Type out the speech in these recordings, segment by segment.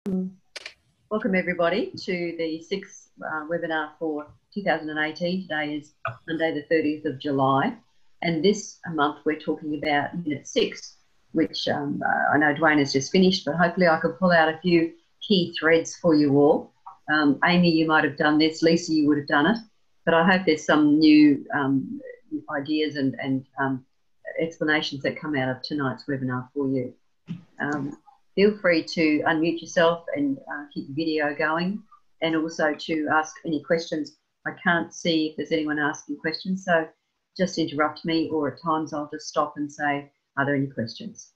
Welcome everybody to the sixth webinar for 2018. Today is Monday the 30th of July, and this month we're talking about Unit 6, which I know Dwayne has just finished, but hopefully I could pull out a few key threads for you all. Amy, you might have done this. Lisa, you would have done it, but I hope there's some new ideas and explanations that come out of tonight's webinar for you. Feel free to unmute yourself and keep the video going, and also to ask any questions. I can't see if there's anyone asking questions, so just interrupt me, or at times I'll just stop and say, are there any questions?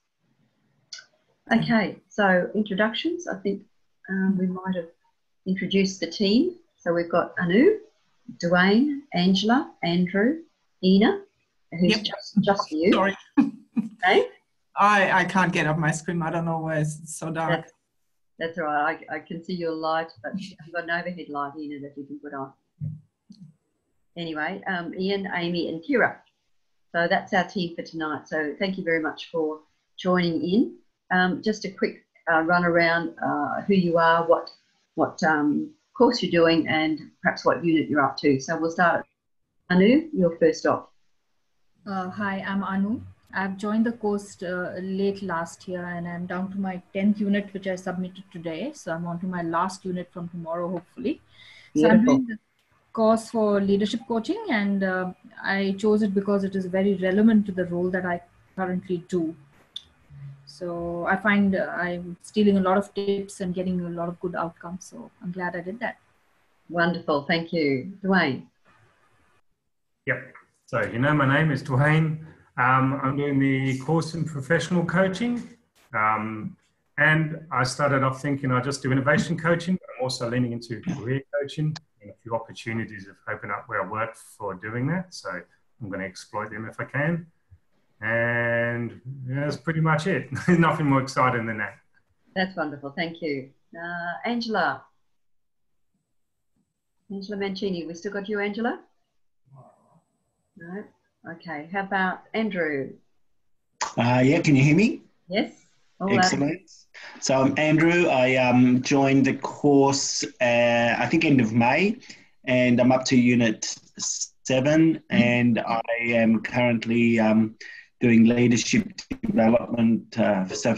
Okay, so introductions. I think we might have introduced the team. So we've got Anu, Dwayne, Angela, Andrew, Ina, who's just you. Sorry. Okay. I can't get up my screen. I don't know where it's so dark. That's all right. I can see your light, but I've got an overhead light here that you can put on. Anyway, Ian, Amy and Kira. So that's our team for tonight. So thank you very much for joining in. Just a quick run around who you are, what course you're doing, and perhaps what unit you're up to. So we'll start at Anu, you're first off. Hi, I'm Anu. I've joined the course late last year, and I'm down to my 10th unit, which I submitted today. So I'm on to my last unit from tomorrow, hopefully. Beautiful. So I'm doing the course for leadership coaching, and I chose it because it is very relevant to the role that I currently do. So I find I'm stealing a lot of tips and getting a lot of good outcomes. So I'm glad I did that. Wonderful. Thank you. Dwayne. Yep. So, my name is Dwayne. I'm doing the course in professional coaching, and I started off thinking I just do innovation coaching, but I'm also leaning into career coaching, and a few opportunities have opened up where I work for doing that, so I'm going to exploit them if I can. And that's pretty much it. Nothing more exciting than that. That's wonderful. Thank you. Angela. Angela Mancini. We still got you, Angela? No? Okay. How about Andrew? Yeah, can you hear me? Yes. Excellent. So I'm Andrew. I joined the course, I think end of May, and I'm up to Unit 7, and I am currently doing leadership development, so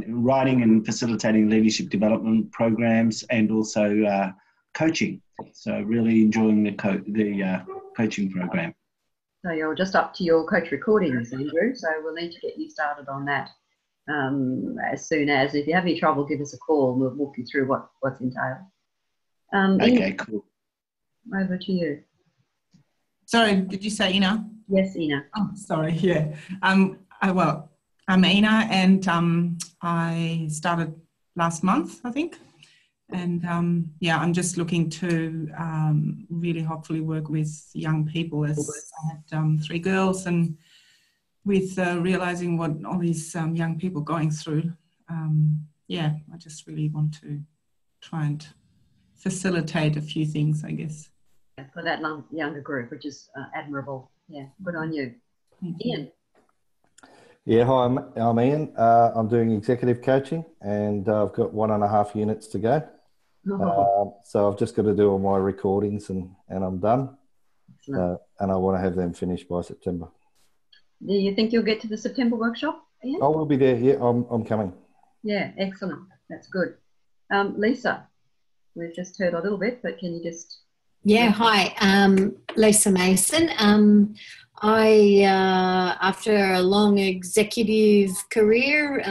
writing and facilitating leadership development programs, and also coaching. So really enjoying the coaching program. So you're just up to your coach recordings, Andrew, so we'll need to get you started on that as soon as. If you have any trouble, give us a call and we'll walk you through what's entailed. Okay, Ina, cool. over to you. Sorry, did you say Ina? Yes, Ina. Oh, sorry, yeah. I'm Ina, and I started last month, I think. And yeah, I'm just looking to really hopefully work with young people, as I had 3 girls, and with realizing what all these young people are going through. Yeah, I just really want to try and facilitate a few things, I guess. For that younger group, which is admirable. Yeah, good on you. Ian. Yeah, hi, I'm Ian. I'm doing executive coaching, and I've got 1.5 units to go. So I've just got to do all my recordings and I'm done. And I want to have them finished by September. Do you think you'll get to the September workshop, Ian? I will be there. Yeah, I'm coming. Yeah, excellent. That's good. Lisa, we've just heard a little bit, but can you just... Yeah, hi, Lisa Mason. I, after a long executive career,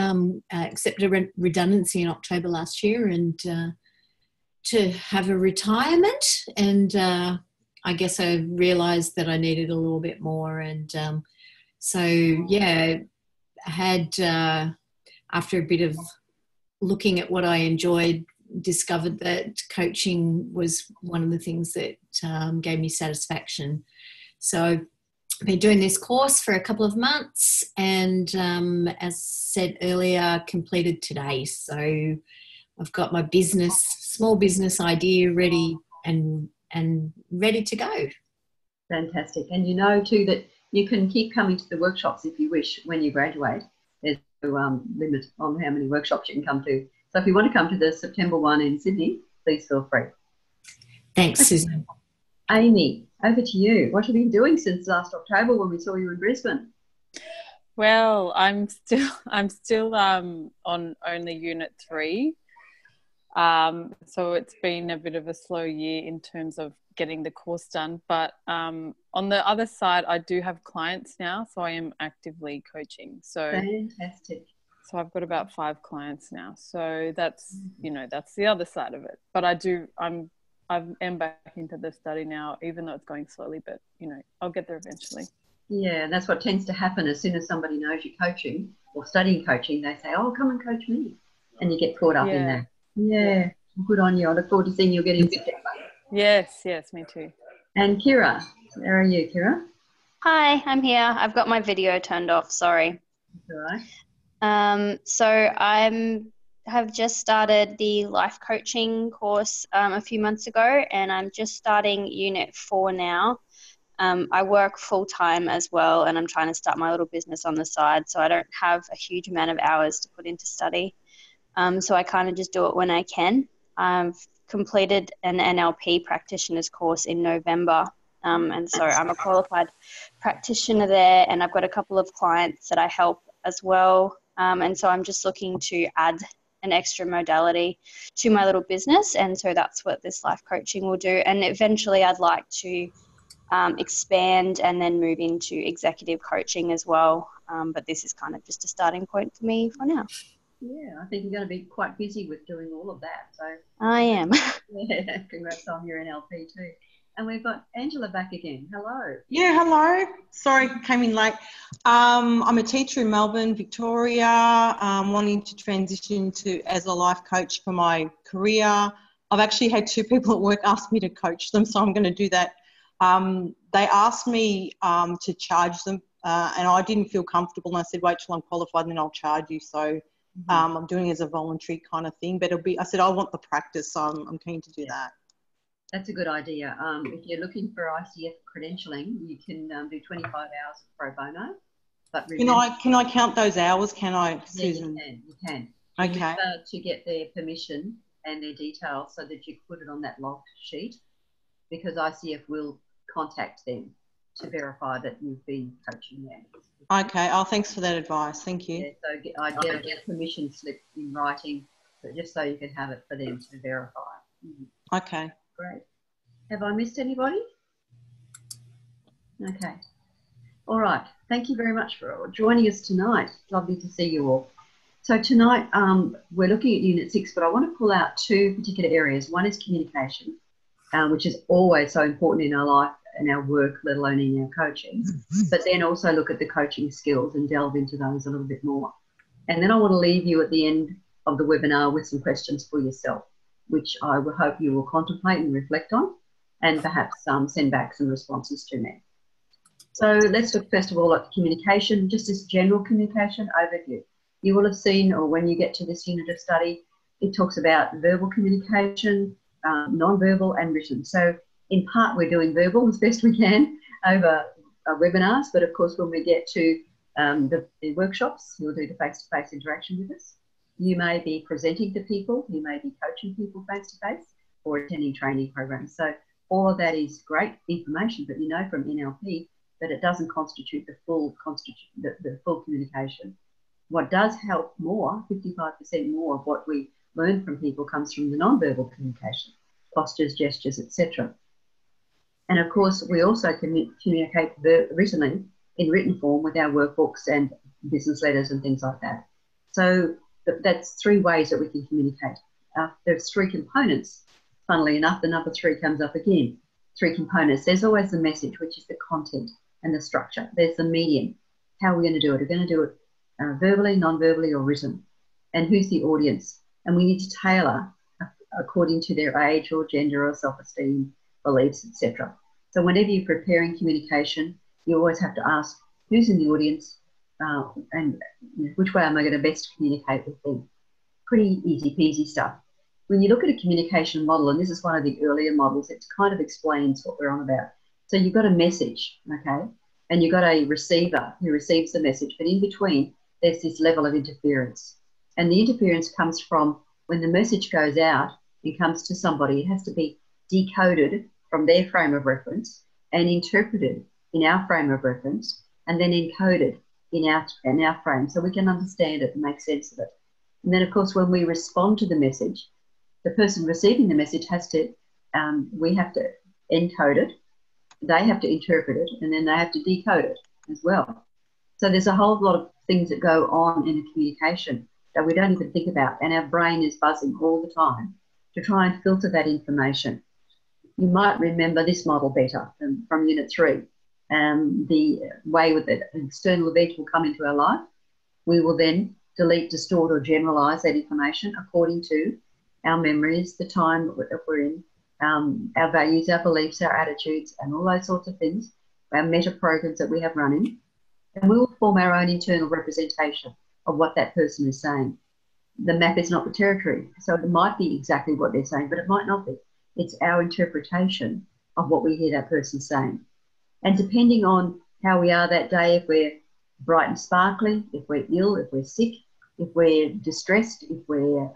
accepted redundancy in October last year, and to have a retirement, and I guess I realised that I needed a little bit more, and so yeah, I had after a bit of looking at what I enjoyed, discovered that coaching was one of the things that gave me satisfaction. So I've been doing this course for a couple of months, and as said earlier, completed today. So I've got my small business idea ready and ready to go. Fantastic. And you know too that you can keep coming to the workshops if you wish when you graduate. There's no limit on how many workshops you can come to. So if you want to come to the September one in Sydney, please feel free. Thanks, Susan. Amy, over to you. What have you been doing since last October when we saw you in Brisbane? Well, I'm still on only Unit 3. So it's been a bit of a slow year in terms of getting the course done. But on the other side, I do have clients now, so I am actively coaching. So fantastic. So I've got about 5 clients now. So that's, that's the other side of it. But I am back into the study now, even though it's going slowly, but, I'll get there eventually. Yeah, and that's what tends to happen. As soon as somebody knows you're coaching or studying coaching, they say, oh, come and coach me. And you get caught up in that. Yeah, good on you. I look forward to seeing you again in September. Yes, me too. And Kira, where are you, Kira? Hi, I'm here. I've got my video turned off, sorry. That's all right. So I have just started the life coaching course a few months ago, and I'm just starting Unit 4 now. I work full-time as well, and I'm trying to start my little business on the side, so I don't have a huge amount of hours to put into study. So I kind of just do it when I can. I've completed an NLP practitioner's course in November, and so I'm a qualified practitioner there, and I've got a couple of clients that I help as well. And so I'm just looking to add an extra modality to my little business, and so that's what this life coaching will do. And eventually I'd like to expand and then move into executive coaching as well. But this is kind of just a starting point for me for now. Yeah, I think you're going to be quite busy with doing all of that. So I am. Yeah, congrats on your NLP too. And we've got Angela back again. Hello. Yeah, hello. Sorry, came in late. I'm a teacher in Melbourne, Victoria, wanting to transition to as a life coach for my career. I've actually had 2 people at work ask me to coach them, so I'm going to do that. They asked me to charge them, and I didn't feel comfortable, and I said, wait till I'm qualified and then I'll charge you. So I'm doing it as a voluntary kind of thing, but I said I want the practice, so I'm keen to do that. That's a good idea. If you're looking for ICF credentialing, you can do 25 hours of pro bono. But remember, can I count those hours? Can I, Susan? Yeah, you can. Okay. Remember to get their permission and their details so that you put it on that logged sheet, because ICF will contact them to verify that you've been coaching them. Okay. Oh, thanks for that advice. Thank you. Yeah, so I'd get a permission slip in writing, but just so you can have it for them to verify. Okay. Great. Have I missed anybody? Okay. All right. Thank you very much for joining us tonight. Lovely to see you all. So tonight we're looking at Unit 6, but I want to pull out 2 particular areas. One is communication, which is always so important in our life and our work, let alone in our coaching. But then also look at the coaching skills and delve into those a little bit more. And then I want to leave you at the end of the webinar with some questions for yourself, which I will hope you will contemplate and reflect on, and perhaps send back some responses to me. So let's look first of all at communication, just as general communication overview. You will have seen, or when you get to this unit of study, it talks about verbal communication, non-verbal and written. So in part we're doing verbal as best we can over webinars, but of course when we get to the workshops, you'll do the face-to-face interaction with us. You may be presenting to people, you may be coaching people face-to-face or attending training programs. So all of that is great information, but you know from NLP that it doesn't constitute the full communication. What does help more, 55% more of what we learn from people comes from the non-verbal communication, postures, gestures, etc. And of course, we also communicate written in written form with our workbooks and business letters and things like that. So that's 3 ways that we can communicate. There's 3 components. Funnily enough, the number 3 comes up again. 3 components. There's always the message, which is the content and the structure. There's the medium. How are we going to do it? We're going to do it verbally, non-verbally, or written. And who's the audience? And we need to tailor according to their age or gender or self-esteem, beliefs, etc. So whenever you're preparing communication, you always have to ask who's in the audience and which way am I going to best communicate with them. Pretty easy peasy stuff. When you look at a communication model, and this is one of the earlier models, it kind of explains what we're on about. So you've got a message, okay, and you've got a receiver who receives the message, but in between there's this level of interference. And the interference comes from when the message goes out and comes to somebody, it has to be decoded from their frame of reference and interpreted in our frame of reference and then encoded in our frame so we can understand it and make sense of it. And then, of course, when we respond to the message, the person receiving the message has to, we have to encode it, they have to interpret it, and then they have to decode it as well. So there's a whole lot of things that go on in the communication that we don't even think about, and our brain is buzzing all the time to try and filter that information. You might remember this model better from Unit 3. The way that an external event will come into our life, we will then delete, distort or generalise that information according to our memories, the time that we're in, our values, our beliefs, our attitudes and all those sorts of things, our meta programs that we have running, and we will form our own internal representation of what that person is saying. The map is not the territory, so it might be exactly what they're saying, but it might not be. It's our interpretation of what we hear that person saying. And depending on how we are that day, if we're bright and sparkly, if we're ill, if we're sick, if we're distressed, if we're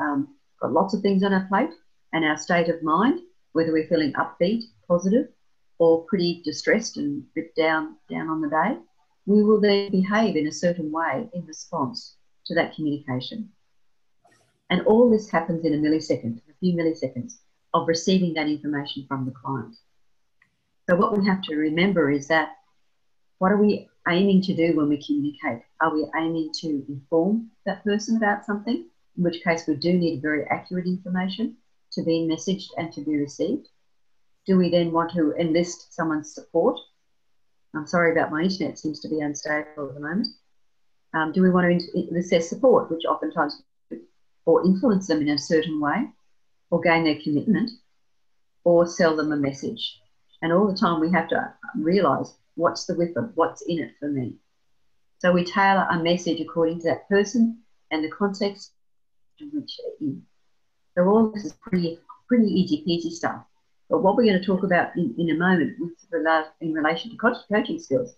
got lots of things on our plate, and our state of mind, whether we're feeling upbeat, positive, or pretty distressed and a bit down on the day, we will then behave in a certain way in response to that communication. And all this happens in a millisecond, a few milliseconds of receiving that information from the client. So what we have to remember is that what are we aiming to do when we communicate? Are we aiming to inform that person about something, in which case we do need very accurate information to be messaged and to be received? Do we then want to enlist someone's support? I'm sorry about my internet, it seems to be unstable at the moment. Do we want to enlist their support, which oftentimes, or influence them in a certain way, or gain their commitment, or sell them a message? And all the time we have to realise what's the whipper, what's in it for me. So we tailor a message according to that person and the context in which they're in. So all this is pretty easy peasy stuff. But what we're going to talk about in a moment in relation to coaching skills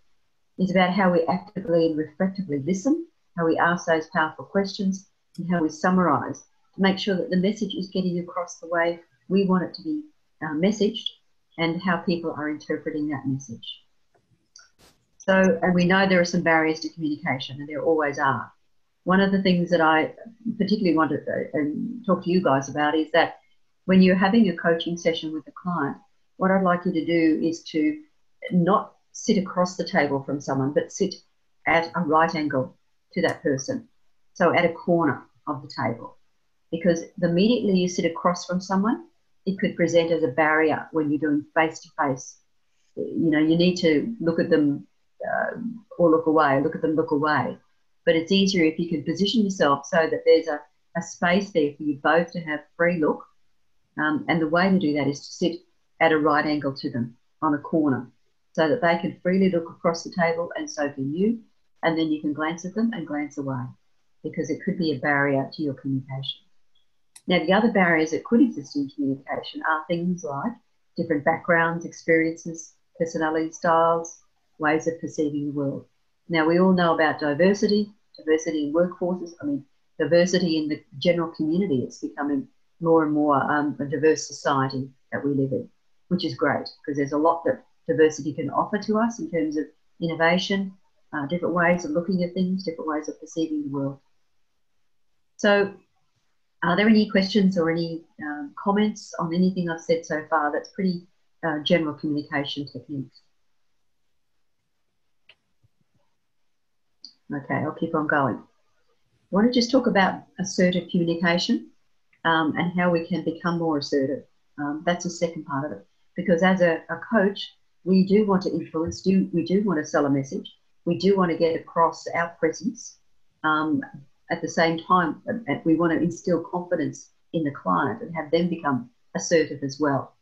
is about how we actively and reflectively listen, how we ask those powerful questions, and how we summarise to make sure that the message is getting across the way we want it to be messaged and how people are interpreting that message. So, and we know there are some barriers to communication, and there always are. One of the things that I particularly want to talk to you guys about is that when you're having a coaching session with a client, what I'd like you to do is to not sit across the table from someone, but sit at a right angle to that person. So at a corner of the table, because immediately you sit across from someone, it could present as a barrier when you're doing face-to-face. You know, you need to look at them or look away, look at them, look away. But it's easier if you can position yourself so that there's a space there for you both to have free look. And the way to do that is to sit at a right angle to them on a corner so that they can freely look across the table, and so can you. And then you can glance at them and glance away, because it could be a barrier to your communication. Now, the other barriers that could exist in communication are things like different backgrounds, experiences, personality styles, ways of perceiving the world. Now, we all know about diversity in workforces. I mean, diversity in the general community. It's becoming more and more a diverse society that we live in, which is great, because there's a lot that diversity can offer to us in terms of innovation, different ways of looking at things, different ways of perceiving the world. So are there any questions or any comments on anything I've said so far that's pretty general communication techniques? Okay, I'll keep on going. I want to just talk about assertive communication and how we can become more assertive. That's the second part of it, because as a coach, we do want to influence, we do want to sell a message, we do want to get across our presence. At the same time, we want to instill confidence in the client and have them become assertive as well.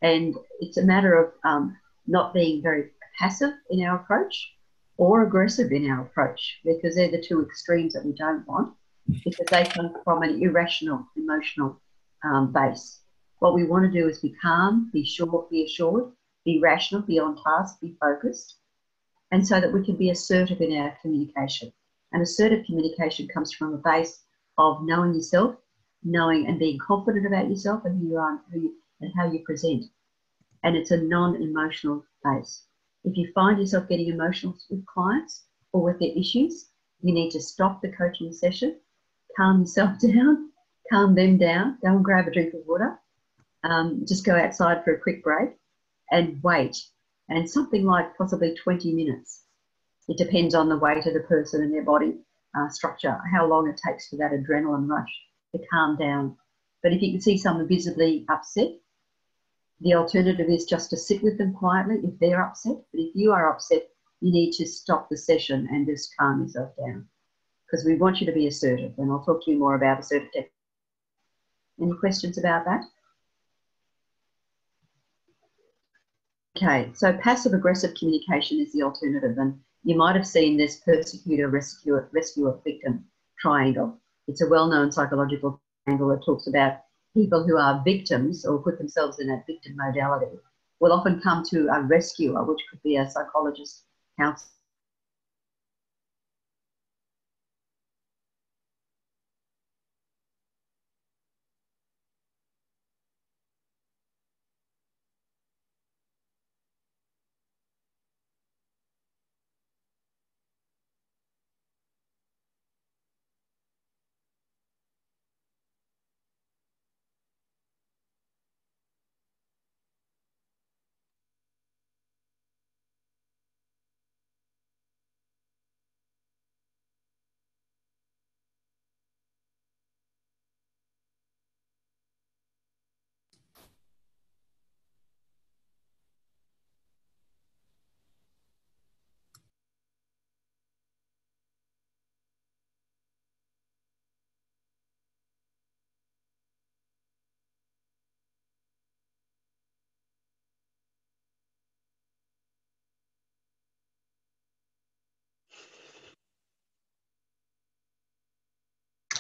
And it's a matter of not being very passive in our approach or aggressive in our approach, because they're the two extremes that we don't want, because they come from an irrational, emotional base. What we want to do is be calm, be assured, be rational, be on task, be focused, and so that we can be assertive in our communication. And assertive communication comes from a base of knowing yourself, knowing and being confident about yourself and who you are and how you present. And it's a non-emotional base. If you find yourself getting emotional with clients or with their issues, you need to stop the coaching session, calm yourself down, calm them down, go and grab a drink of water, just go outside for a quick break and wait. And something like possibly 20 minutes. It depends on the weight of the person and their body structure, how long it takes for that adrenaline rush to calm down. But if you can see someone visibly upset, the alternative is just to sit with them quietly if they're upset. But if you are upset, you need to stop the session and just calm yourself down, because we want you to be assertive. And I'll talk to you more about assertive technique. Any questions about that? Okay, so passive-aggressive communication is the alternative, and you might have seen this persecutor, rescuer, victim triangle. It's a well-known psychological triangle that talks about people who are victims or put themselves in a victim modality will often come to a rescuer, which could be a psychologist, counselor.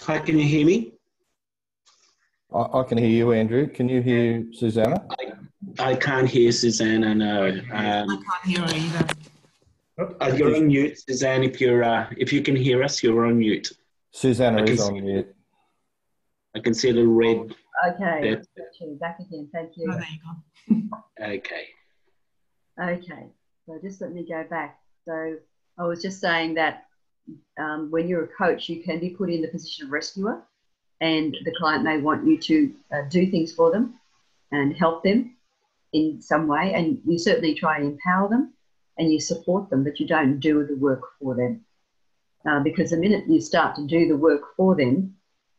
Hi, can you hear me? I can hear you, Andrew. Can you hear Susanna? I can't hear Susanna, no. I can't hear her either. You're on mute, Suzanne. If you can hear us, you're on mute. Susanna is on mute. I can see the red. Okay, back again. Thank you. Oh, there you go. Okay. Okay, so just let me go back. So I was just saying that when you're a coach, you can be put in the position of rescuer, and the client may want you to do things for them and help them in some way, and you certainly try and empower them and you support them, but you don't do the work for them. Because the minute you start to do the work for them,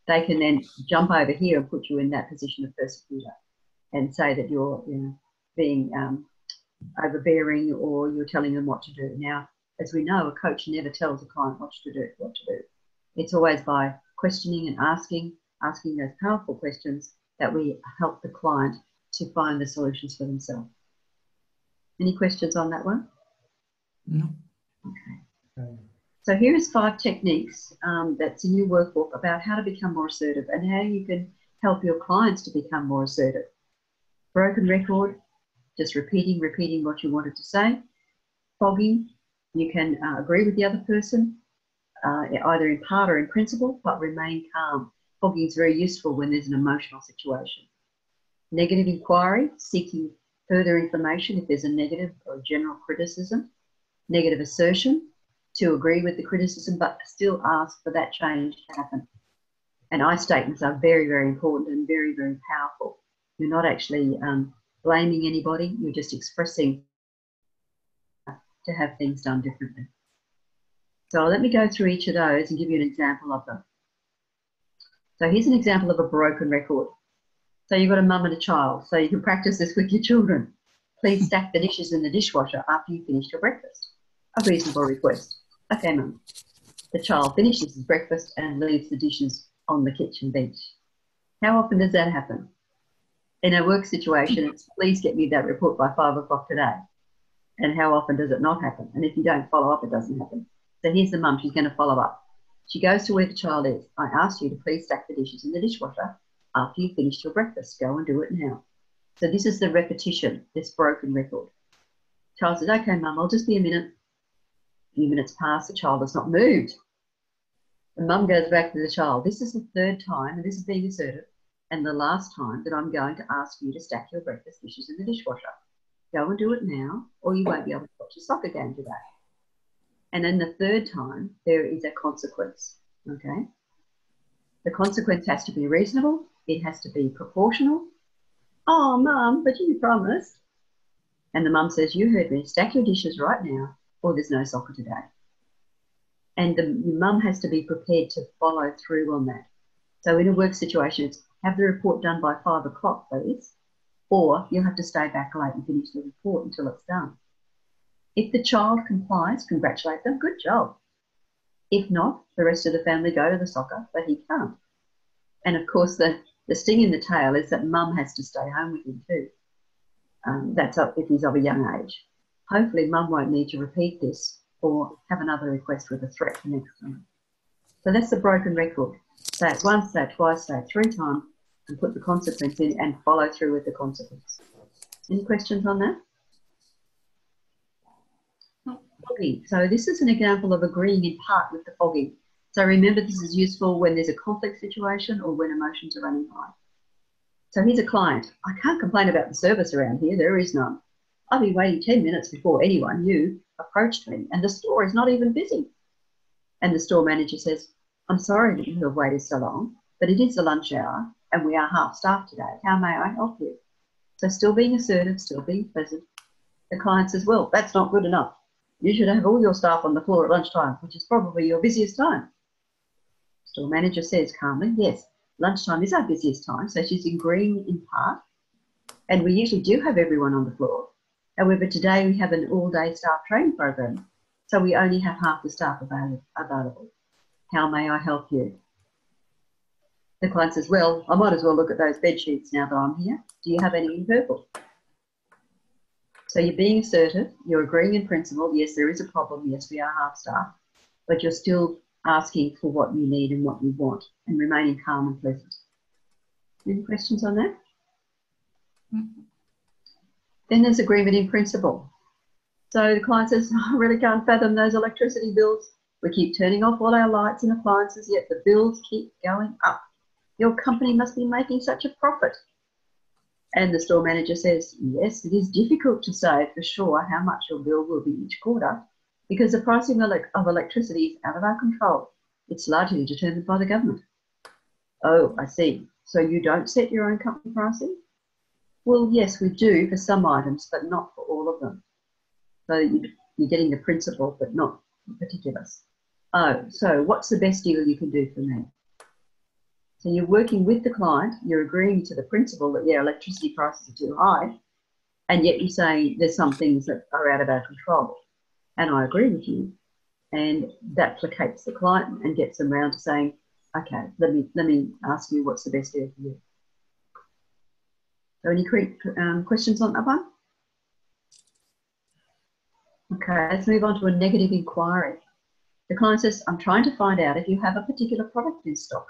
they can then jump over here and put you in that position of persecutor and say that you're being overbearing or you're telling them what to do. Now, as we know, a coach never tells a client what to do. It's always by questioning and asking those powerful questions that we help the client to find the solutions for themselves. Any questions on that one? No. Okay. So here is 5 techniques that's in your workbook about how to become more assertive and how you can help your clients to become more assertive. Broken record, just repeating what you wanted to say. Fogging, you can agree with the other person, either in part or in principle, but remain calm. Fogging is very useful when there's an emotional situation. Negative inquiry, seeking further information if there's a negative or general criticism. Negative assertion, to agree with the criticism but still ask for that change to happen. And I statements are very, very important and very, very powerful. You're not actually blaming anybody, you're just expressing to have things done differently. So let me go through each of those and give you an example of them. So here's an example of a broken record. So you've got a mum and a child, so you can practice this with your children. Please stack the dishes in the dishwasher after you finish your breakfast. A reasonable request. Okay, mum. The child finishes his breakfast and leaves the dishes on the kitchen bench. How often does that happen? In a work situation, it's please get me that report by 5 o'clock today. And how often does it not happen? And if you don't follow up, it doesn't happen. So here's the mum, she's going to follow up. She goes to where the child is. I asked you to please stack the dishes in the dishwasher after you finished your breakfast. Go and do it now. So this is the repetition, this broken record. Child says, okay, mum, I'll just be a minute. A few minutes pass, the child has not moved. The mum goes back to the child. This is the third time, and this is being assertive, and the last time that I'm going to ask you to stack your breakfast dishes in the dishwasher. Go and do it now, or you won't be able to watch your soccer game today. And then the third time, there is a consequence, okay? The consequence has to be reasonable. It has to be proportional. Oh, Mum, but you promised. And the mum says, you heard me, stack your dishes right now, or there's no soccer today. And the mum has to be prepared to follow through on that. So in a work situation, it's have the report done by 5 o'clock, please, or you'll have to stay back late and finish the report until it's done. If the child complies, congratulate them, good job. If not, the rest of the family go to the soccer, but he can't. And of course, the sting in the tail is that mum has to stay home with him too. That's up if he's of a young age. Hopefully mum won't need to repeat this or have another request with a threat the next time. So that's the broken record. Say it once, say it twice, say it 3 times, and put the consequence in and follow through with the consequence. Any questions on that? Fogging. So this is an example of agreeing in part with the fogging. So remember, this is useful when there's a conflict situation or when emotions are running high. So here's a client. I can't complain about the service around here. There is none. I've been waiting 10 minutes before anyone, you, approached me, and the store is not even busy. And the store manager says, I'm sorry that you have waited so long, but it is the lunch hour and we are half-staffed today. How may I help you? So still being assertive, still being pleasant. The client says, well, that's not good enough. You should have all your staff on the floor at lunchtime, which is probably your busiest time. Store manager says calmly, yes, lunchtime is our busiest time, so she's agreeing in part. And we usually do have everyone on the floor. However, today we have an all-day staff training program, so we only have half the staff available. How may I help you? The client says, well, I might as well look at those bed sheets now that I'm here. Do you have any in purple? So you're being assertive, you're agreeing in principle, yes, there is a problem, yes, we are half-staffed, but you're still asking for what you need and what you want and remaining calm and pleasant. Any questions on that? Mm-hmm. Then there's agreement in principle. So the client says, I really can't fathom those electricity bills. We keep turning off all our lights and appliances, yet the bills keep going up. Your company must be making such a profit. And the store manager says, yes, it is difficult to say for sure how much your bill will be each quarter because the pricing of electricity is out of our control. It's largely determined by the government. Oh, I see. So you don't set your own company pricing? Well, yes, we do for some items, but not for all of them. So you're getting the principle, but not the particulars. Oh, so what's the best deal you can do for me? So you're working with the client, you're agreeing to the principle that, yeah, electricity prices are too high, and yet you're saying there's some things that are out of our control. And I agree with you. And that placates the client and gets them round to saying, okay, let me ask you what's the best deal for you. So any questions on that one? Okay, let's move on to a negative inquiry. The client says, I'm trying to find out if you have a particular product in stock.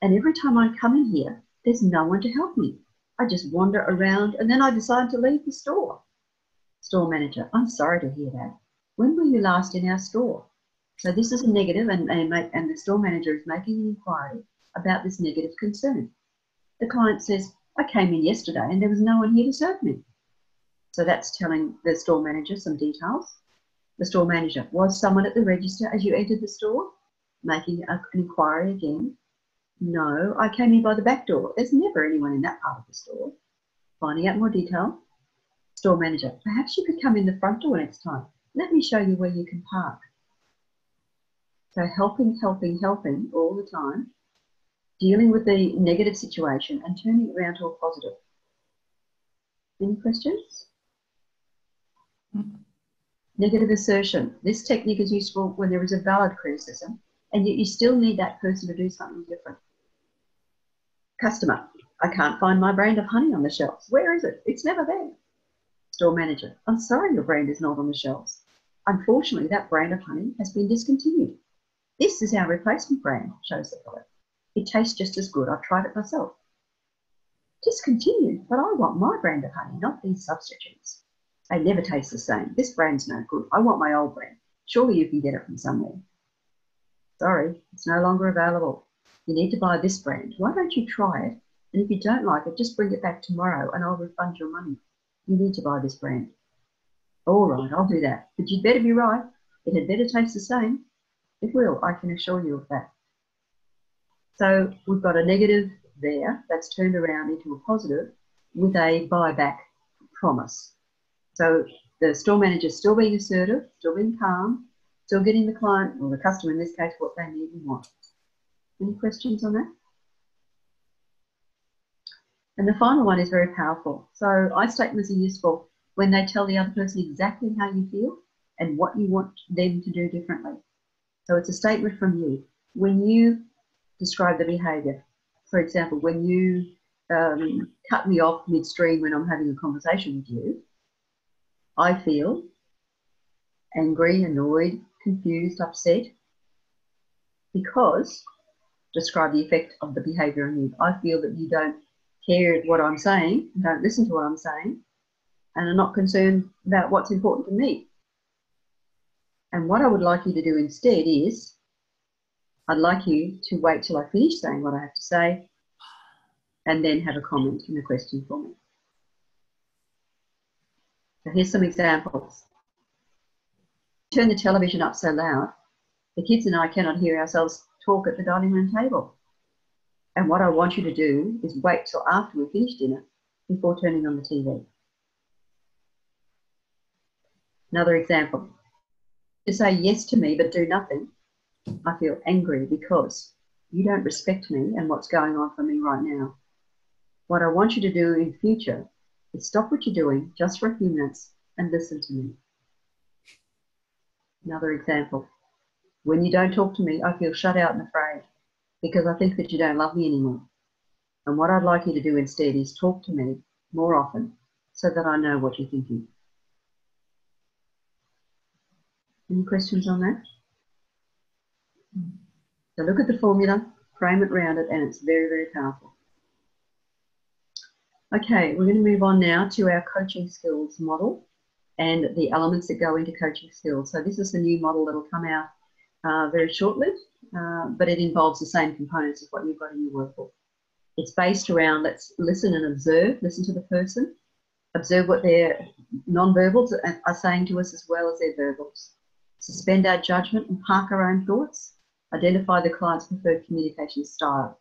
And every time I come in here, there's no one to help me. I just wander around and then I decide to leave the store. Store manager, I'm sorry to hear that. When were you last in our store? So this is a negative and the store manager is making an inquiry about this negative concern. The client says, I came in yesterday and there was no one here to serve me. So that's telling the store manager some details. The store manager, was someone at the register as you entered the store? Making an inquiry again. No, I came in by the back door. There's never anyone in that part of the store. Finding out more detail. Store manager, perhaps you could come in the front door next time. Let me show you where you can park. So helping all the time, dealing with the negative situation and turning it around to a positive. Any questions? Negative assertion. This technique is useful when there is a valid criticism and yet you still need that person to do something different. Customer, I can't find my brand of honey on the shelves. Where is it? It's never there. Store manager, I'm sorry your brand is not on the shelves. Unfortunately, that brand of honey has been discontinued. This is our replacement brand, shows the product. It tastes just as good. I've tried it myself. Discontinued, but I want my brand of honey, not these substitutes. They never taste the same. This brand's no good. I want my old brand. Surely you can get it from somewhere. Sorry, it's no longer available. You need to buy this brand. Why don't you try it? And if you don't like it, just bring it back tomorrow and I'll refund your money. You need to buy this brand. All right, I'll do that. But you'd better be right. It had better taste the same. It will, I can assure you of that. So we've got a negative there that's turned around into a positive with a buyback promise. So the store manager's still being assertive, still being calm, still getting the client, or the customer in this case, what they need and want. Any questions on that? And the final one is very powerful. So I statements are useful when they tell the other person exactly how you feel and what you want them to do differently. So it's a statement from you. When you describe the behaviour, for example, when you cut me off midstream when I'm having a conversation with you, I feel angry, annoyed, confused, upset, because describe the effect of the behaviour on you. I feel that you don't care what I'm saying, don't listen to what I'm saying, and are not concerned about what's important to me. And what I would like you to do instead is, I'd like you to wait till I finish saying what I have to say and then have a comment and a question for me. So here's some examples. Turn the television up so loud, the kids and I cannot hear ourselves talk at the dining room table. And what I want you to do is wait till after we finish dinner before turning on the TV. Another example. To say yes to me but do nothing, I feel angry because you don't respect me and what's going on for me right now. What I want you to do in future is stop what you're doing just for a few minutes and listen to me. Another example. When you don't talk to me, I feel shut out and afraid because I think that you don't love me anymore. And what I'd like you to do instead is talk to me more often so that I know what you're thinking. Any questions on that? So look at the formula, frame it around it, and it's very, very powerful. Okay, we're going to move on now to our coaching skills model and the elements that go into coaching skills. So this is the new model that will come out very shortly, but it involves the same components as what you've got in your workbook. It's based around let's listen and observe, listen to the person, observe what their non-verbals are saying to us as well as their verbals. Suspend our judgment and park our own thoughts. Identify the client's preferred communication style.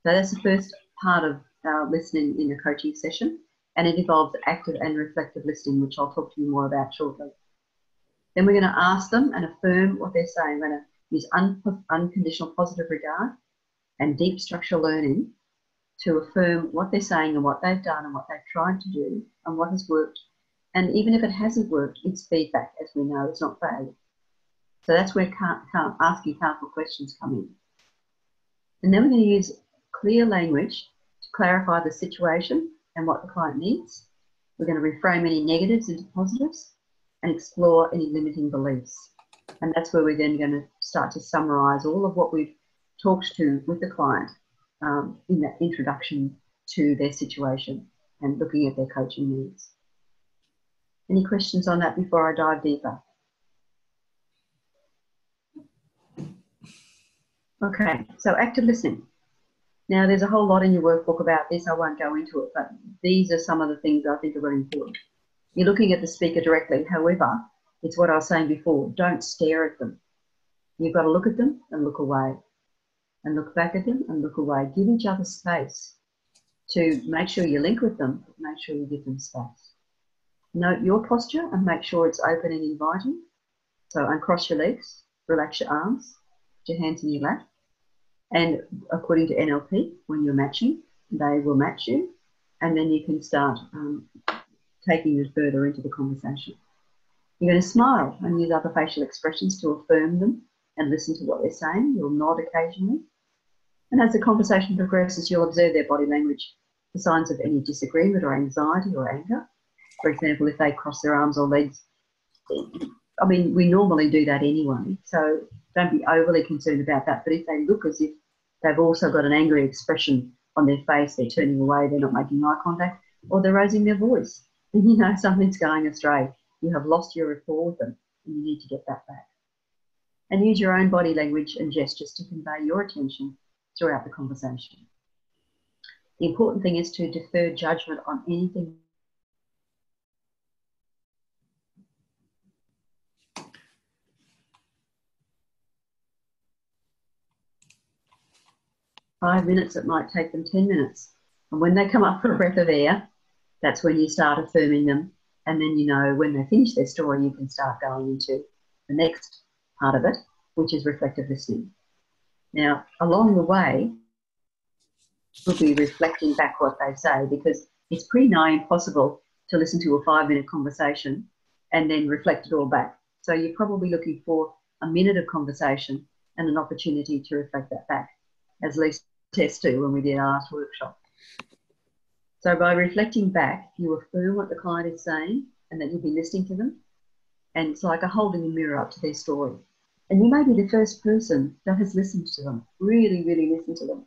So that's the first part of our listening in a coaching session, and it involves active and reflective listening, which I'll talk to you more about shortly. Then we're going to ask them and affirm what they're saying. We're going to use unconditional positive regard and deep structural learning to affirm what they're saying and what they've done and what they've tried to do and what has worked. And even if it hasn't worked, it's feedback, as we know, it's not failure. So that's where asking powerful questions come in. And then we're going to use clear language to clarify the situation and what the client needs. We're going to reframe any negatives into positives and explore any limiting beliefs. And that's where we're then going to start to summarise all of what we've talked to with the client in that introduction to their situation and looking at their coaching needs. Any questions on that before I dive deeper? Okay, so active listening. Now, there's a whole lot in your workbook about this. I won't go into it, but these are some of the things I think are very important. You're looking at the speaker directly. However, it's what I was saying before. Don't stare at them. You've got to look at them and look away, and look back at them and look away. Give each other space to make sure you link with them, but make sure you give them space. Note your posture and make sure it's open and inviting. So uncross your legs, relax your arms, put your hands in your lap. And according to NLP, when you're matching, they will match you. And then you can start taking it further into the conversation. You're going to smile and use other facial expressions to affirm them and listen to what they're saying. You'll nod occasionally. And as the conversation progresses, you'll observe their body language for signs of any disagreement or anxiety or anger. For example, if they cross their arms or legs, I mean, we normally do that anyway, so don't be overly concerned about that. But if they look as if they've also got an angry expression on their face, they're turning away, they're not making eye contact, or they're raising their voice, then you know something's going astray. You have lost your rapport with them and you need to get that back. and use your own body language and gestures to convey your attention throughout the conversation. The important thing is to defer judgment on anything. Five minutes, it might take them 10 minutes. And when they come up for a breath of air, that's when you start affirming them. And then, you know, when they finish their story, you can start going into the next part of it, which is reflective listening. Now, along the way, we'll be reflecting back what they say, because it's pretty nigh impossible to listen to a 5-minute conversation and then reflect it all back. So you're probably looking for a minute of conversation and an opportunity to reflect that back, as Lisa tested when we did our last workshop. So by reflecting back, you affirm what the client is saying and that you'll be listening to them. And it's like a holding a mirror up to their story. And you may be the first person that has listened to them, really, really listened to them.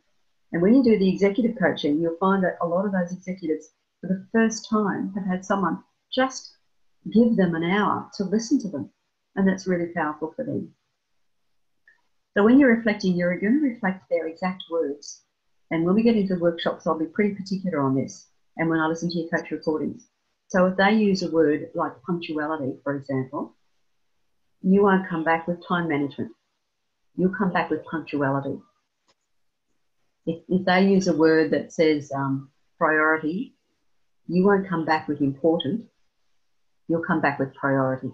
And when you do the executive coaching, you'll find that a lot of those executives, for the first time, have had someone just give them an hour to listen to them. And that's really powerful for them. So when you're reflecting, you're going to reflect their exact words. And when we get into workshops, I'll be pretty particular on this. And when I listen to your coach recordings. So if they use a word like punctuality, for example, you won't come back with time management. You'll come back with punctuality. If they use a word that says priority, you won't come back with important. You'll come back with priority.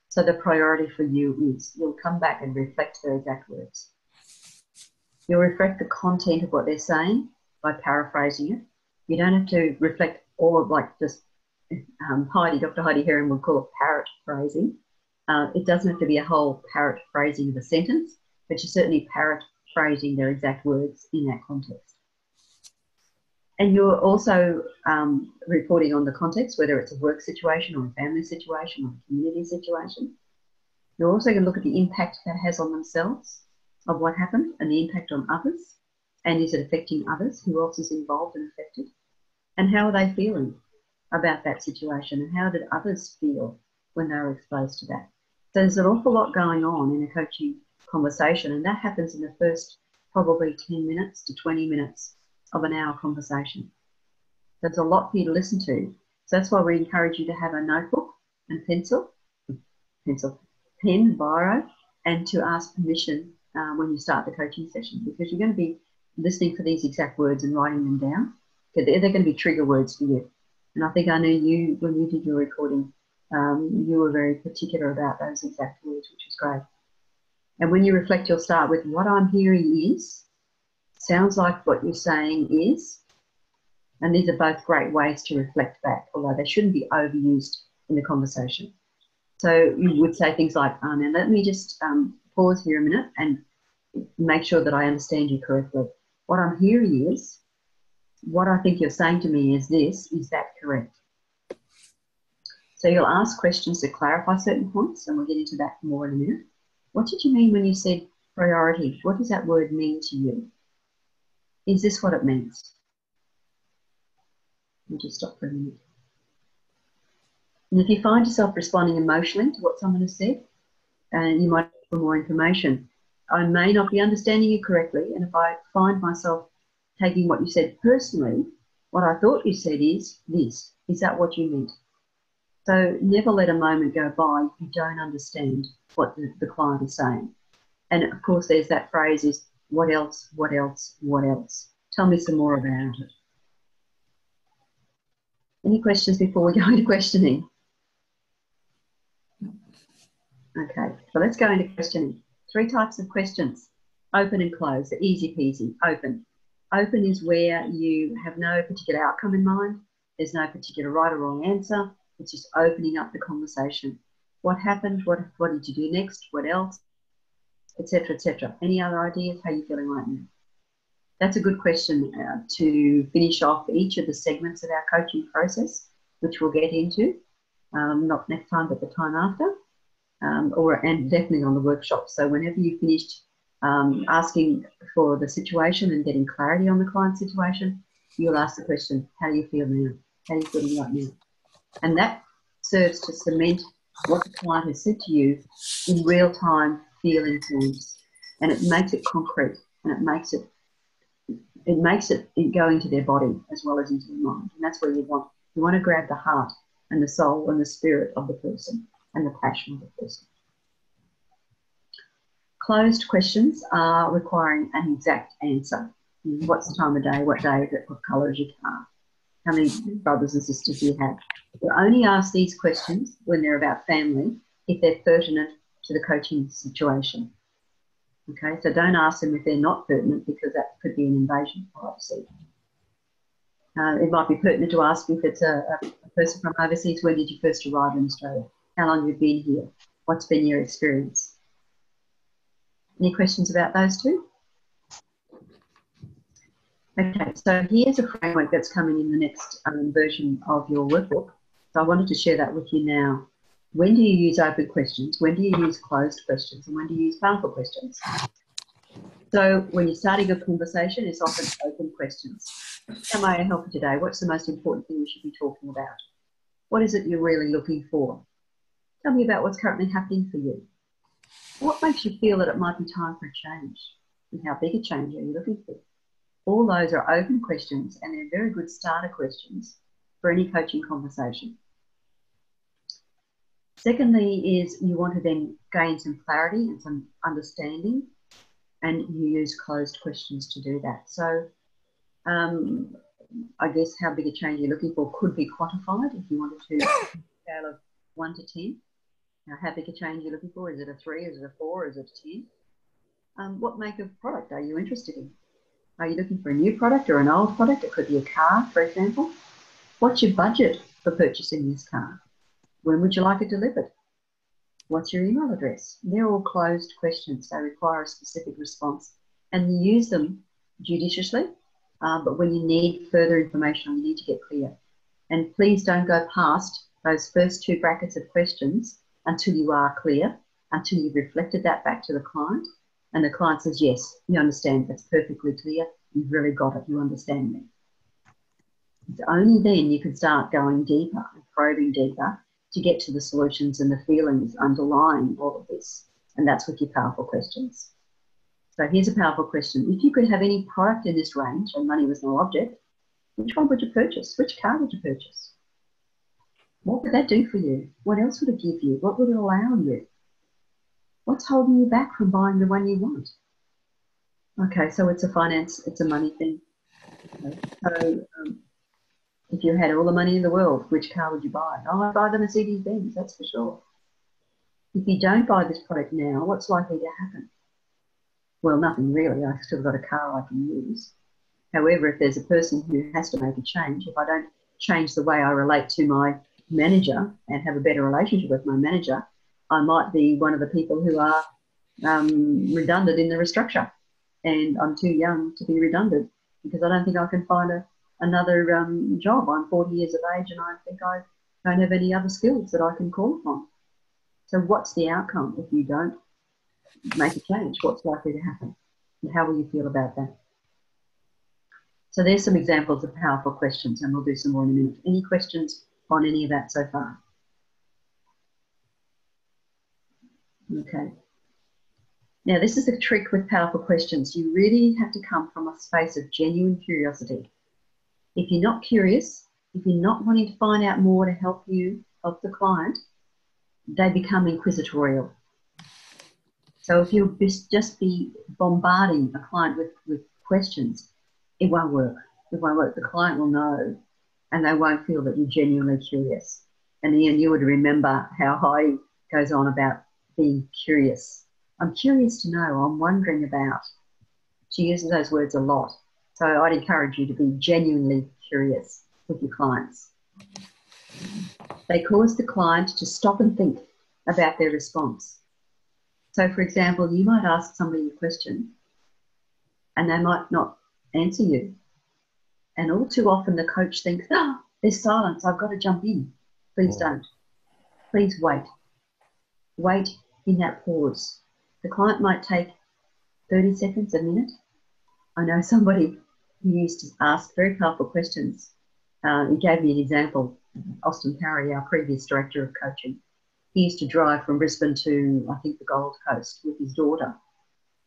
So the priority for you is you'll come back and reflect their exact words. You'll reflect the content of what they're saying by paraphrasing it. You don't have to reflect all of, like, just Dr. Heidi Herring would call it parrot phrasing. It doesn't have to be a whole parrot phrasing of a sentence, but you're certainly paraphrasing their exact words in that context. And you're also reporting on the context, whether it's a work situation or a family situation or a community situation. You're also going to look at the impact that has on themselves of what happened and the impact on others. And is it affecting others? Who else is involved and affected? And how are they feeling about that situation? And how did others feel when they were exposed to that? So there's an awful lot going on in a coaching conversation, and that happens in the first probably 10 minutes to 20 minutes of an hour conversation. There's a lot for you to listen to. So that's why we encourage you to have a notebook and pen, biro, and to ask permission when you start the coaching session, because you're going to be listening for these exact words and writing them down, because they're going to be trigger words for you. And I think I know you, when you did your recording, you were very particular about those exact words, which is great. And when you reflect, you'll start with what I'm hearing is, sounds like what you're saying is, and these are both great ways to reflect back, although they shouldn't be overused in the conversation. So you would say things like, now let me just pause here a minute and make sure that I understand you correctly. What I'm hearing is, what I think you're saying to me is this, is that correct? So you'll ask questions to clarify certain points, and we'll get into that more in a minute. What did you mean when you said priority? What does that word mean to you? Is this what it means? Let me just stop for a minute. And if you find yourself responding emotionally to what someone has said, and you might ask for more information, I may not be understanding you correctly, and if I find myself taking what you said personally, what I thought you said is this. Is that what you meant? So never let a moment go by if you don't understand what the client is saying. And of course, there's that phrase is, what else, what else, what else? Tell me some more about it. Any questions before we go into questioning? Okay, so let's go into questioning. 3 types of questions, open and closed. They're easy peasy, open. Open is where you have no particular outcome in mind. There's no particular right or wrong answer. It's just opening up the conversation. What happened? What did you do next? What else? Etc. etc. Any other ideas? How are you feeling right now? That's a good question to finish off each of the segments of our coaching process, which we'll get into, not next time, but the time after, and definitely on the workshop. So whenever you've finished asking for the situation and getting clarity on the client situation, you'll ask the question, how do you feel now? How are you feeling right now? And that serves to cement what the client has said to you in real time feel in terms, and it makes it concrete, and it makes it go into their body as well as into their mind. And that's where you want to grab the heart and the soul and the spirit of the person and the passion of the person. Closed questions are requiring an exact answer. What's the time of day? What day is it? What colour is your car? How many brothers and sisters do you have? You only ask these questions when they're about family if they're pertinent to the coaching situation. Okay, so don't ask them if they're not pertinent, because that could be an invasion of privacy. It might be pertinent to ask if it's a person from overseas. When did you first arrive in Australia? How long have you been here? What's been your experience? Any questions about those two? Okay, so here's a framework that's coming in the next version of your workbook. So I wanted to share that with you now. When do you use open questions? When do you use closed questions? And when do you use powerful questions? So when you're starting a conversation, it's often open questions. How may I help you today? What's the most important thing we should be talking about? What is it you're really looking for? Tell me about what's currently happening for you. What makes you feel that it might be time for a change? And how big a change are you looking for? All those are open questions, and they're very good starter questions for any coaching conversation. Secondly is you want to then gain some clarity and some understanding, and you use closed questions to do that. So I guess how big a change you're looking for could be quantified if you wanted to scale of 1 to 10. Now, how big a change you're looking for? Is it a 3? Is it a 4? Is it a 10? What make of product are you interested in? Are you looking for a new product or an old product? It could be a car, for example. What's your budget for purchasing this car? When would you like it delivered? What's your email address? They're all closed questions. They require a specific response, and you use them judiciously, but when you need further information, you need to get clear. And please don't go past those first 2 brackets of questions until you are clear, until you've reflected that back to the client, and the client says, yes, you understand, that's perfectly clear, you've really got it, you understand me. It's only then you can start going deeper and probing deeper to get to the solutions and the feelings underlying all of this. And that's with your powerful questions. So here's a powerful question. If you could have any product in this range and money was no object, which one would you purchase? Which car would you purchase? What would that do for you? What else would it give you? What would it allow you? What's holding you back from buying the one you want? Okay, so it's a finance, it's a money thing. Okay. So if you had all the money in the world, which car would you buy? Oh, I'd buy the Mercedes-Benz, that's for sure. If you don't buy this product now, what's likely to happen? Well, nothing really. I've still got a car I can use. However, if there's a person who has to make a change, if I don't change the way I relate to my manager and have a better relationship with my manager, I might be one of the people who are redundant in the restructure, and I'm too young to be redundant because I don't think I can find another job. I'm 40 years of age and I think I don't have any other skills that I can call upon. So what's the outcome if you don't make a change? What's likely to happen? And how will you feel about that? So there's some examples of powerful questions, and we'll do some more in a minute. Any questions on any of that so far? Okay. Now, this is the trick with powerful questions. You really have to come from a space of genuine curiosity. If you're not curious, if you're not wanting to find out more to help you, help the client, they become inquisitorial. So if you just be bombarding a client with questions, it won't work. It won't work. The client will know, and they won't feel that you're genuinely curious. And then you would remember how Heidi goes on about being curious. I'm curious to know, I'm wondering about. She uses those words a lot. So I'd encourage you to be genuinely curious with your clients. They cause the client to stop and think about their response. So, for example, you might ask somebody a question and they might not answer you. And all too often the coach thinks, oh, there's silence, I've got to jump in. Please don't. Please wait. Wait in that pause. The client might take 30 seconds, a minute. I know somebody who used to ask very powerful questions. He gave me an example, Austin Parry, our previous director of coaching. he used to drive from Brisbane to, I think, the Gold Coast with his daughter.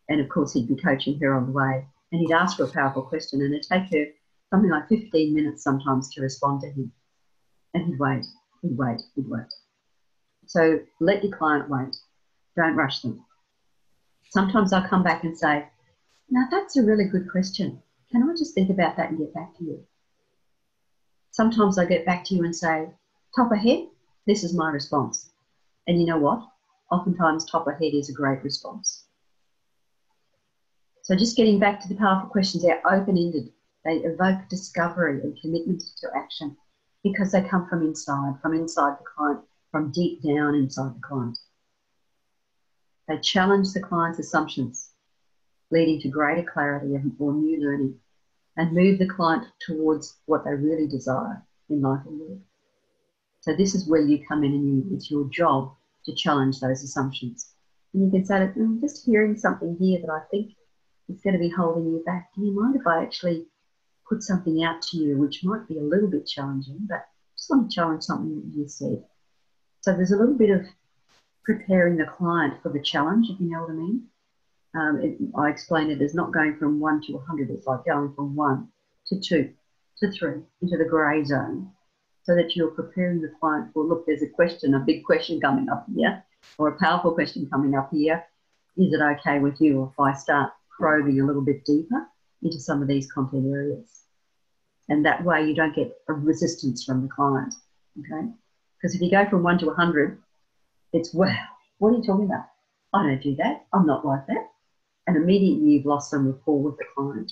And of course, he'd be coaching her on the way. And he'd ask her a powerful question, and it'd take her something like 15 minutes sometimes to respond to him. And he'd wait, he'd wait, he'd wait. So let your client wait. Don't rush them. Sometimes I'll come back and say, now that's a really good question. Can I just think about that and get back to you? Sometimes I get back to you and say, top ahead, this is my response. And you know what? Oftentimes top ahead is a great response. So just getting back to the powerful questions, they're open-ended. They evoke discovery and commitment to action because they come from inside the client, from deep down inside the client. They challenge the client's assumptions, leading to greater clarity or new learning, and move the client towards what they really desire in life and work. So this is where you come in, and it's your job to challenge those assumptions. And you can say, I'm just hearing something here that I think is going to be holding you back. Do you mind if I actually put something out to you which might be a little bit challenging, but I just want to challenge something that you said. So there's a little bit of preparing the client for the challenge, if you know what I mean. I explain it as not going from 1 to 100. It's like going from 1 to 2 to 3 into the grey zone, so that you're preparing the client for, look, there's a question, a big question coming up here, or a powerful question coming up here. Is it okay with you if I start probing a little bit deeper into some of these content areas? And that way you don't get a resistance from the client, okay? Because if you go from 1 to 100, it's, wow, what are you talking about? I don't do that. I'm not like that. And immediately you've lost some rapport with the client.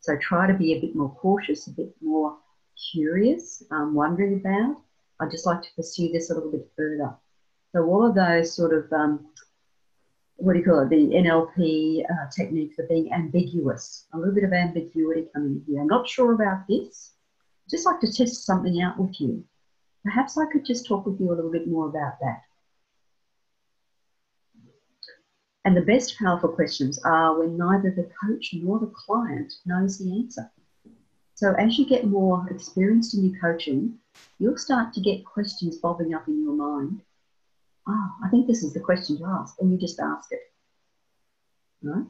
So try to be a bit more cautious, a bit more curious, wondering about. I'd just like to pursue this a little bit further. So all of those sort of, what do you call it, the NLP techniques of being ambiguous, a little bit of ambiguity coming in here. I'm not sure about this. I'd just like to test something out with you. Perhaps I could just talk with you a little bit more about that. And the best powerful questions are when neither the coach nor the client knows the answer. So as you get more experienced in your coaching, you'll start to get questions bobbing up in your mind. Oh, I think this is the question to ask, and you just ask it. Right?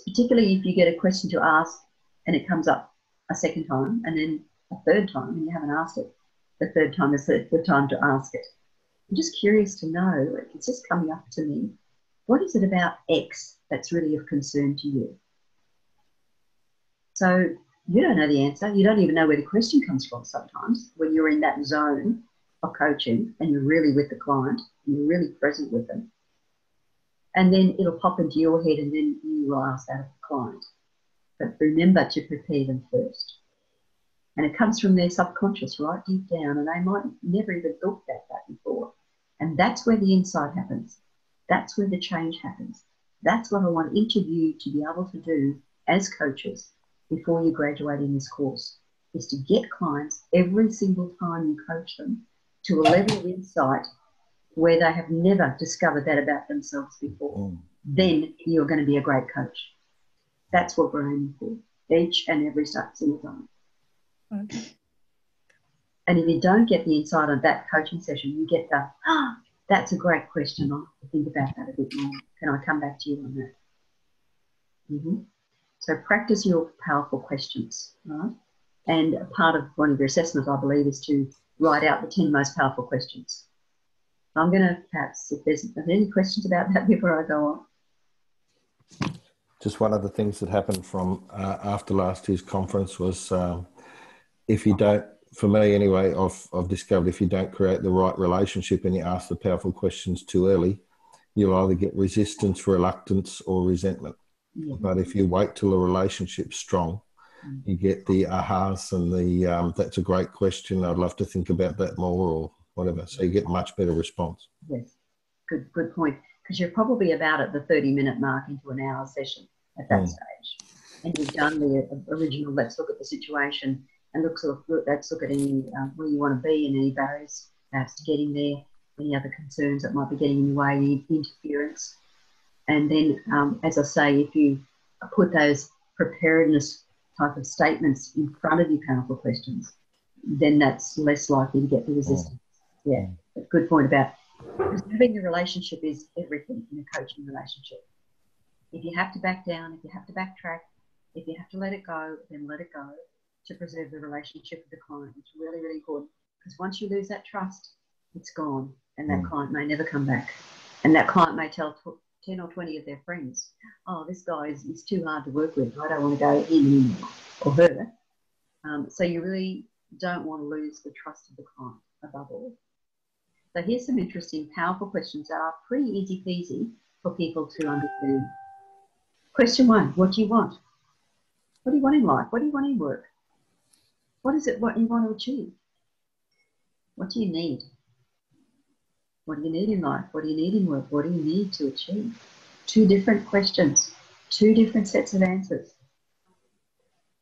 Particularly if you get a question to ask and it comes up a second time and then a third time and you haven't asked it. The third time is the time to ask it. I'm just curious to know, it's just coming up to me, what is it about X that's really of concern to you? So you don't know the answer. You don't even know where the question comes from sometimes when you're in that zone of coaching and you're really with the client and you're really present with them. And then it'll pop into your head and then you will ask that of the client. But remember to prepare them first. And it comes from their subconscious right deep down, and they might never even thought about that before. And that's where the insight happens. That's where the change happens. That's what I want each of you to be able to do as coaches before you graduate in this course, is to get clients every single time you coach them to a level of insight where they have never discovered that about themselves before. Then you're going to be a great coach. That's what we're aiming for, each and every single time. Okay. And if you don't get the insight on that coaching session, you get the, that's a great question. I'll have to think about that a bit more. Can I come back to you on that? So practice your powerful questions, right? And a part of one of your assessments, I believe, is to write out the 10 most powerful questions. I'm going to perhaps, if there's any questions about that before I go on. Just one of the things that happened from after last year's conference was if you don't, for me anyway, I've discovered if you don't create the right relationship and you ask the powerful questions too early, you'll either get resistance, reluctance or resentment. Yeah. But if you wait till the relationship's strong, you get the ahas and the that's a great question, I'd love to think about that more or whatever. So you get much better response. Yes, good point. Because you're probably about at the 30-minute mark into an hour session at that stage. And you've done the original, let's look at the situation and let's look at any where you want to be and any barriers perhaps to getting there, any other concerns that might be getting in the way, any interference. And then, as I say, if you put those preparedness type of statements in front of your powerful questions, then that's less likely to get the resistance. Yeah, good point about Preserving the relationship is everything in a coaching relationship. If you have to back down, if you have to backtrack, if you have to let it go, then let it go to preserve the relationship with the client. It's really, really important, because once you lose that trust, it's gone, and that client may never come back. And that client may tell 10 or 20 of their friends, oh, this guy is too hard to work with. I don't want to go in anymore, or her. So you really don't want to lose the trust of the client above all. So here's some interesting, powerful questions that are pretty easy peasy for people to understand. Question 1, what do you want? What do you want in life? What do you want in work? What is it what you want to achieve? What do you need? What do you need in life? What do you need in work? What do you need to achieve? 2 different questions, 2 different sets of answers,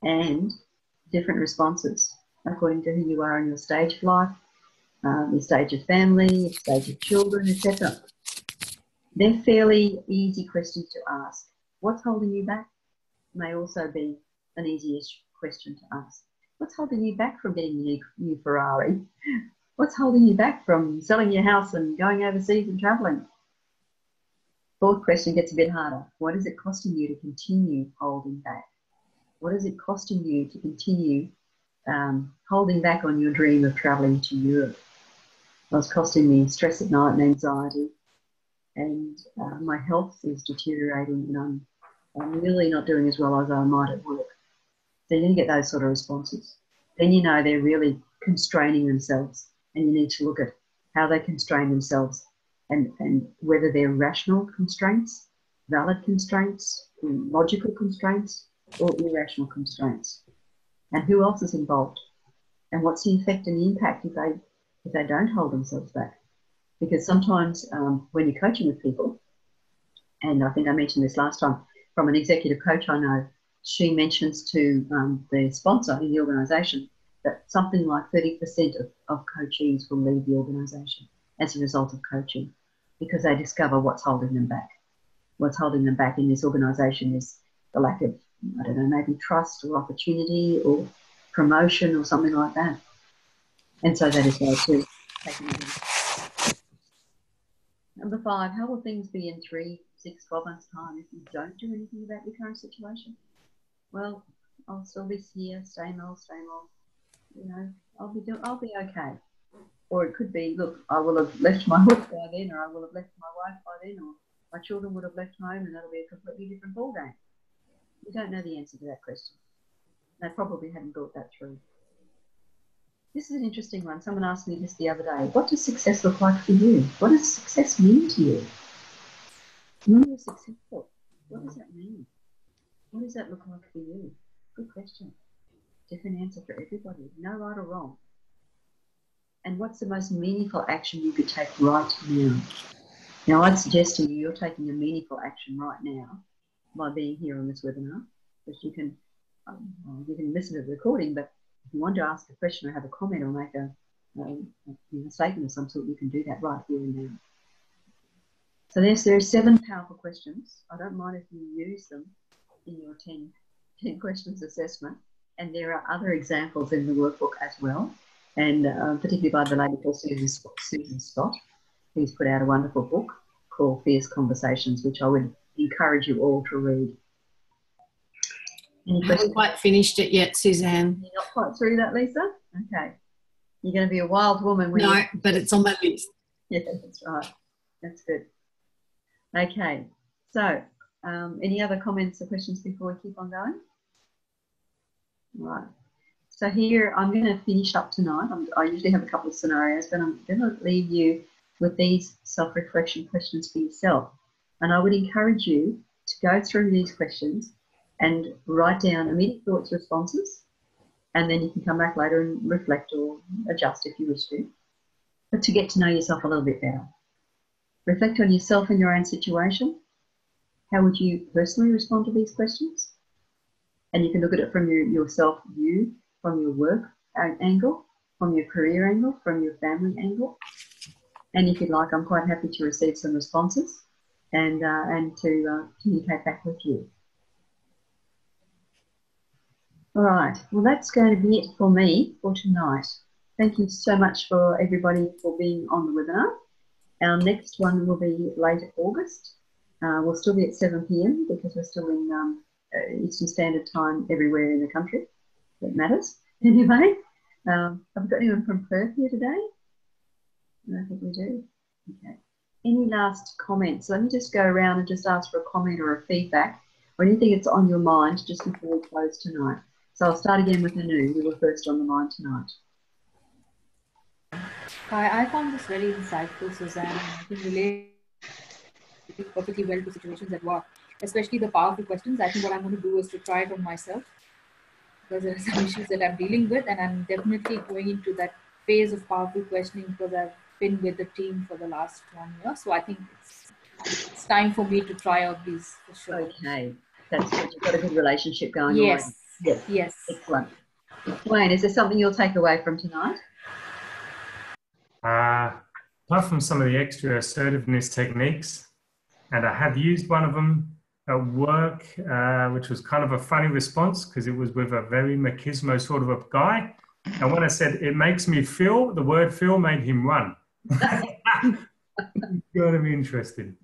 and different responses according to who you are in your stage of life, your stage of family, your stage of children, etc. They're fairly easy questions to ask. What's holding you back may also be an easy-ish question to ask. What's holding you back from getting a new Ferrari? What's holding you back from selling your house and going overseas and travelling? 4th question gets a bit harder. What is it costing you to continue holding back? What is it costing you to continue holding back on your dream of travelling to Europe? Well, it's costing me stress at night and anxiety, and my health is deteriorating, and I'm really not doing as well as I might at work. Then you get those sort of responses. Then you know they're really constraining themselves, and you need to look at how they constrain themselves and whether they're rational constraints, valid constraints, logical constraints, or irrational constraints. And who else is involved? And what's the effect and the impact if they don't hold themselves back? Because sometimes when you're coaching with people, and I think I mentioned this last time, from an executive coach I know, she mentions to the sponsor in the organisation that something like 30% of coachees will leave the organisation as a result of coaching, because they discover what's holding them back. What's holding them back in this organisation is the lack of, I don't know, maybe trust or opportunity or promotion or something like that. And so that is why too. Number 5, how will things be in 3, 6, 12 months' time if you don't do anything about your current situation? Well, I'll still be here, same old, you know, I'll be okay. Or it could be, look, I will have left my work by then, or I will have left my wife by then, or my children would have left home, and that'll be a completely different ballgame. You don't know the answer to that question. They probably hadn't thought that through. This is an interesting one. Someone asked me this the other day. What does success look like for you? What does success mean to you? When you're successful, what does that mean? What does that look like for you? Good question. Different answer for everybody. No right or wrong. And what's the most meaningful action you could take right now? Now, I'd suggest to you, you're taking a meaningful action right now by being here on this webinar, because you can listen to the recording, but if you want to ask a question or have a comment or make a statement of some sort, you can do that right here and now. So there are 7 powerful questions. I don't mind if you use them in your 10 questions assessment. And there are other examples in the workbook as well, and particularly by the lady called Susan Scott, who's put out a wonderful book called Fierce Conversations, which I would encourage you all to read. I haven't quite finished it yet, Suzanne. You're not quite through that, Lisa? Okay. You're going to be a wild woman when No, but it's on my list. Yeah, that's right. That's good. Okay. So, any other comments or questions before we keep on going? Right. So here, I'm going to finish up tonight. I usually have a couple of scenarios, but I'm going to leave you with these self-reflection questions for yourself. And I would encourage you to go through these questions and write down immediate thoughts, responses, and then you can come back later and reflect or adjust if you wish to. But to get to know yourself a little bit better. Reflect on yourself and your own situation. How would you personally respond to these questions? And you can look at it from your self-view, from your work angle, from your career angle, from your family angle. And if you'd like, I'm quite happy to receive some responses and to communicate back with you. All right, well, that's going to be it for me for tonight. Thank you so much for everybody for being on the webinar. Our next one will be late August. We'll still be at 7 p.m. because we're still in Eastern Standard Time everywhere in the country. That matters. Anyway, have we got anyone from Perth here today? I think we do. Okay. Any last comments? Let me just go around and just ask for a comment or a feedback or anything that's on your mind just before we close tonight. So I'll start again with Anu. You were first on the mind tonight. I found this very insightful, Suzanne, and I think relate perfectly well to situations at work, especially the powerful questions. I think what I'm going to do is to try it on myself because there are some issues that I'm dealing with, and I'm definitely going into that phase of powerful questioning because I've been with the team for the last 1 year. So I think it's time for me to try out these for sure. Okay, that's good. You've got a good relationship going Yes. already. Yes. Yes. Excellent. Wayne, is there something you'll take away from tonight? Apart from some of the extra assertiveness techniques, and I have used one of them at work, which was kind of a funny response because it was with a very machismo sort of a guy. And when I said, it makes me feel, the word feel made him run. Got to be interested.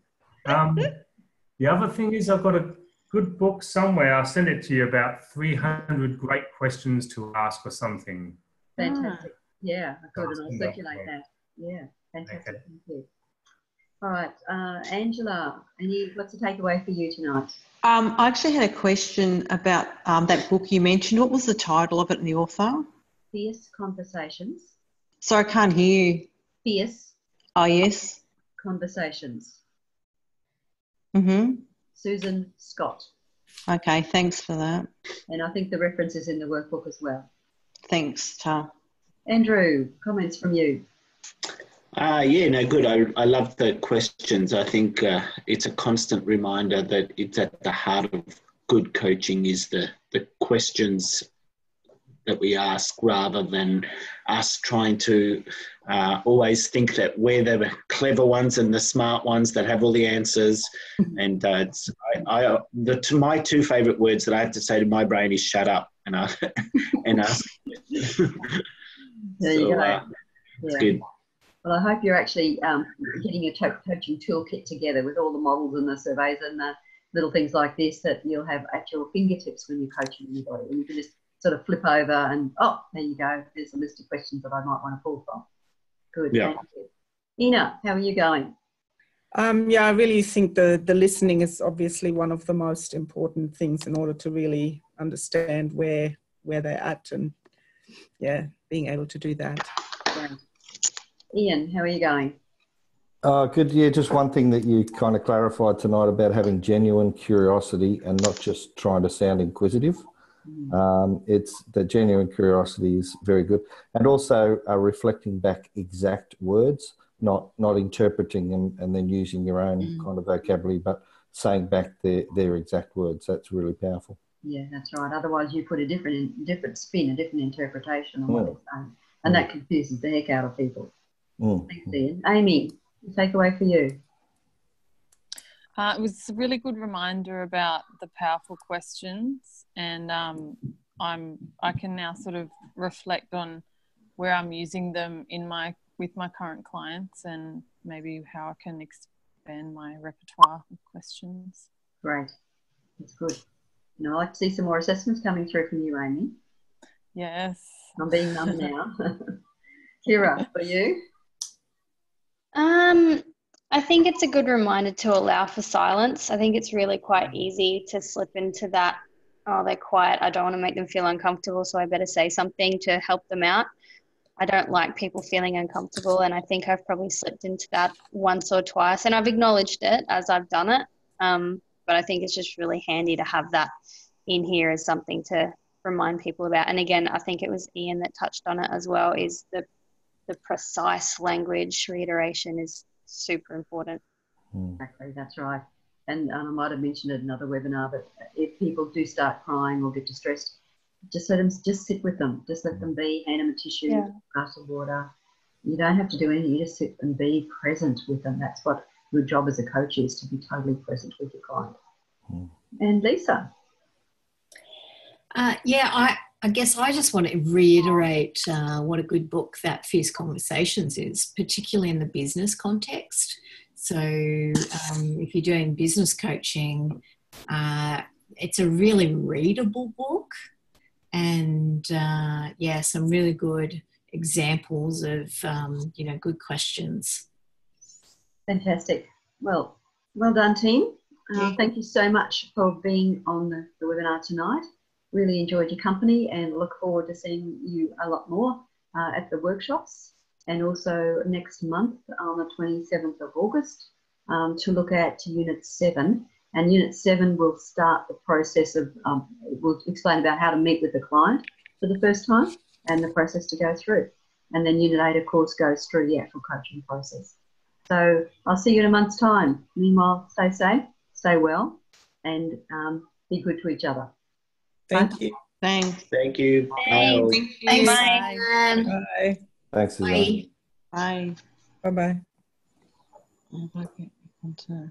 The other thing is I've got a good book somewhere. I'll send it to you about 300 great questions to ask or something. Fantastic. Yeah, good. And I'll circulate that. Yeah, fantastic. Okay. Thank you. All right, Angela, what's the takeaway for you tonight? I actually had a question about that book you mentioned. What was the title of it and the author? Fierce Conversations. Sorry, I can't hear you. Fierce Oh, yes. Conversations. Mm-hmm. Susan Scott. Okay, thanks for that. And I think the reference is in the workbook as well. Thanks, Ta. Andrew, comments from you? Yeah, no, good. I love the questions. I think it's a constant reminder that it's at the heart of good coaching is the questions that we ask rather than us trying to always think that we're the clever ones and the smart ones that have all the answers. And my two favourite words that I have to say to my brain is shut up and ask. There you go. It's good. Well, I hope you're actually getting your coaching toolkit together with all the models and the surveys and the little things like this that you'll have at your fingertips when you're coaching anybody. And you can just sort of flip over and, oh, there you go. There's a list of questions that I might want to pull from. Good. Yeah. Thank you. Ina, how are you going? Yeah, I really think the listening is obviously one of the most important things in order to really understand where they're at and, yeah, being able to do that. Great. Ian, how are you going? Good. Yeah, just one thing that you kind of clarified tonight about having genuine curiosity and not just trying to sound inquisitive. It's the genuine curiosity is very good, and also reflecting back exact words, not interpreting and then using your own kind of vocabulary, but saying back their exact words. That's really powerful. Yeah, that's right. Otherwise, you put a different spin, a different interpretation on what they're saying, and that confuses the heck out of people. Thanks, Ian. Amy, the takeaway for you? It was a really good reminder about the powerful questions, and I can now sort of reflect on where I'm using them with my current clients and maybe how I can expand my repertoire of questions. Great, that's good. I'd like to see some more assessments coming through from you, Amy. Yes. I'm being mum now. Kira, for you? I think it's a good reminder to allow for silence. I think it's really quite easy to slip into that, oh, they're quiet, I don't want to make them feel uncomfortable, so I better say something to help them out. I don't like people feeling uncomfortable, and I think I've probably slipped into that once or twice, and I've acknowledged it as I've done it. But I think it's just really handy to have that in here as something to remind people about. And again, I think it was Ian that touched on it as well, is the precise language reiteration is super important. Exactly, that's right. And I might have mentioned it in another webinar, but if people do start crying or get distressed, just sit with them. Just let them be, hand them a tissue, a glass of water. You don't have to do anything. You just sit and be present with them. That's what your job as a coach is, to be totally present with your client. And Lisa? I guess I just want to reiterate what a good book that Fierce Conversations is, particularly in the business context. So if you're doing business coaching, it's a really readable book, and some really good examples of good questions. Fantastic. Well done, team. Thank you so much for being on the webinar tonight. Really enjoyed your company and look forward to seeing you a lot more at the workshops, and also next month on the 27th of August to look at Unit 7. And Unit 7 will start the process of, we'll explain about how to meet with the client for the first time and the process to go through. And then Unit 8, of course, goes through the actual coaching process. So I'll see you in a month's time. Meanwhile, stay safe, stay well, and be good to each other. Thank you. Thanks. Thank you. Thanks. Bye. Thanks. Bye. Bye. Thanks, Suzanne. Bye. Bye. Bye-bye. If I get onto